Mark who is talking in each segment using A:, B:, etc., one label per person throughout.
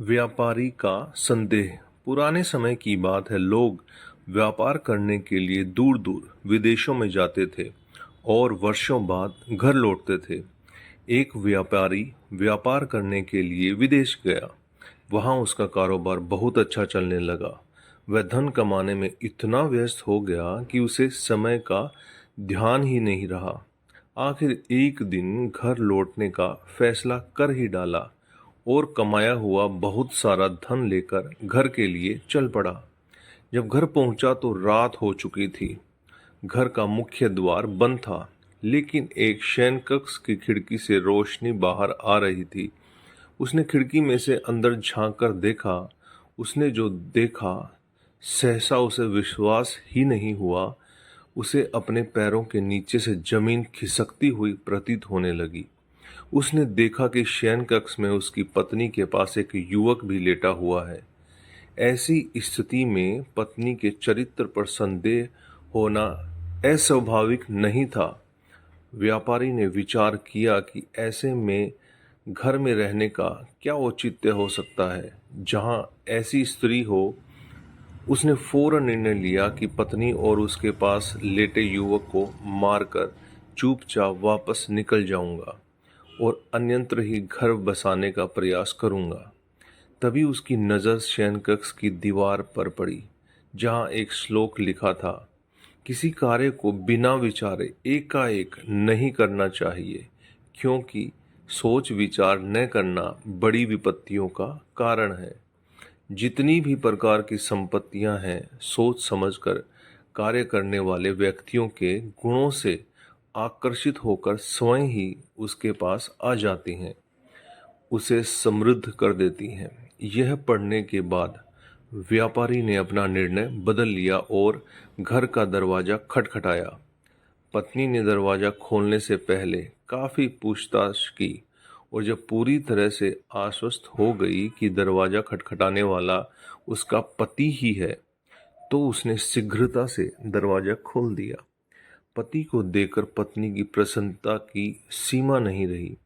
A: व्यापारी का संदेह। पुराने समय की बात है। लोग व्यापार करने के लिए दूर दूर विदेशों में जाते थे और वर्षों बाद घर लौटते थे। एक व्यापारी व्यापार करने के लिए विदेश गया। वहां उसका कारोबार बहुत अच्छा चलने लगा। वह धन कमाने में इतना व्यस्त हो गया कि उसे समय का ध्यान ही नहीं रहा। आखिर एक दिन घर लौटने का फैसला कर ही डाला और कमाया हुआ बहुत सारा धन लेकर घर के लिए चल पड़ा। जब घर पहुंचा तो रात हो चुकी थी। घर का मुख्य द्वार बंद था, लेकिन एक शयन कक्ष की खिड़की से रोशनी बाहर आ रही थी। उसने खिड़की में से अंदर झांक कर देखा। उसने जो देखा, सहसा उसे विश्वास ही नहीं हुआ। उसे अपने पैरों के नीचे से जमीन खिसकती हुई प्रतीत होने लगी। उसने देखा कि शयन कक्ष में उसकी पत्नी के पास एक युवक भी लेटा हुआ है। ऐसी स्थिति में पत्नी के चरित्र पर संदेह होना अस्वाभाविक नहीं था। व्यापारी ने विचार किया कि ऐसे में घर में रहने का क्या औचित्य हो सकता है जहां ऐसी स्त्री हो। उसने फौरन निर्णय लिया कि पत्नी और उसके पास लेटे युवक को मारकर चुपचाप वापस निकल जाऊंगा और अन्यत्र ही घर बसाने का प्रयास करूंगा। तभी उसकी नज़र शयनकक्ष की दीवार पर पड़ी, जहां एक श्लोक लिखा था, किसी कार्य को बिना विचारे एकाएक नहीं करना चाहिए, क्योंकि सोच विचार न करना बड़ी विपत्तियों का कारण है। जितनी भी प्रकार की संपत्तियां हैं, सोच समझकर कार्य करने वाले व्यक्तियों के गुणों से आकर्षित होकर स्वयं ही उसके पास आ जाती हैं, उसे समृद्ध कर देती हैं। यह पढ़ने के बाद व्यापारी ने अपना निर्णय बदल लिया और घर का दरवाजा खटखटाया। पत्नी ने दरवाजा खोलने से पहले काफी पूछताछ की और जब पूरी तरह से आश्वस्त हो गई कि दरवाजा खटखटाने वाला उसका पति ही है, तो उसने शीघ्रता से दरवाजा खोल दिया। पति को देखकर पत्नी की प्रसन्नता की सीमा नहीं रही।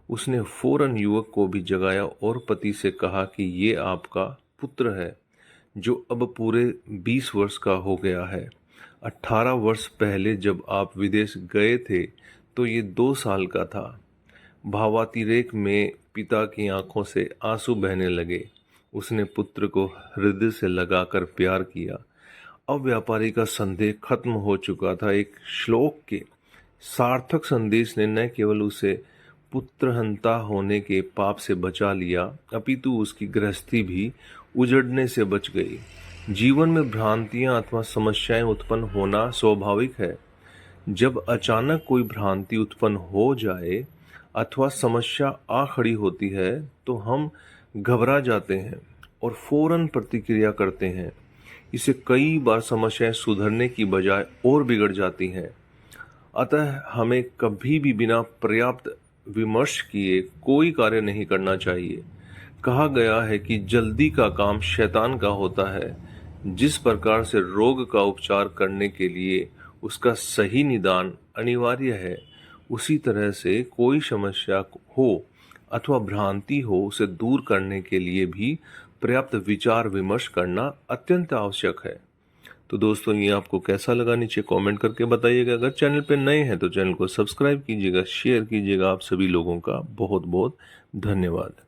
A: उसने फौरन युवक को भी जगाया और पति से कहा कि ये आपका पुत्र है, जो अब पूरे 20 वर्ष का हो गया है। 18 वर्ष पहले जब आप विदेश गए थे तो ये 2 साल का था। भावातिरेक में पिता की आंखों से आंसू बहने लगे। उसने पुत्र को हृदय से लगाकर प्यार किया। अब व्यापारी का संदेह खत्म हो चुका था। एक श्लोक के सार्थक संदेश ने न केवल उसे पुत्रहंता होने के पाप से बचा लिया, अपितु उसकी गृहस्थी भी उजड़ने से बच गई। जीवन में भ्रांतियां अथवा समस्याएं उत्पन्न होना स्वाभाविक है। जब अचानक कोई भ्रांति उत्पन्न हो जाए अथवा समस्या आ खड़ी होती है तो हम घबरा जाते हैं और फौरन प्रतिक्रिया करते हैं। इससे कई बार समस्याएं सुधरने की बजाय और बिगड़ जाती हैं। अतः हमें कभी भी बिना पर्याप्त विमर्श किए कोई कार्य नहीं करना चाहिए। कहा गया है कि जल्दी का काम शैतान का होता है। जिस प्रकार से रोग का उपचार करने के लिए उसका सही निदान अनिवार्य है, उसी तरह से कोई समस्या हो अथवा भ्रांति हो, उसे दूर करने के लिए भी पर्याप्त विचार विमर्श करना अत्यंत आवश्यक है। तो दोस्तों, ये आपको कैसा लगा नीचे कमेंट करके बताइएगा। अगर चैनल पे नए हैं तो चैनल को सब्सक्राइब कीजिएगा, शेयर कीजिएगा। आप सभी लोगों का बहुत बहुत धन्यवाद।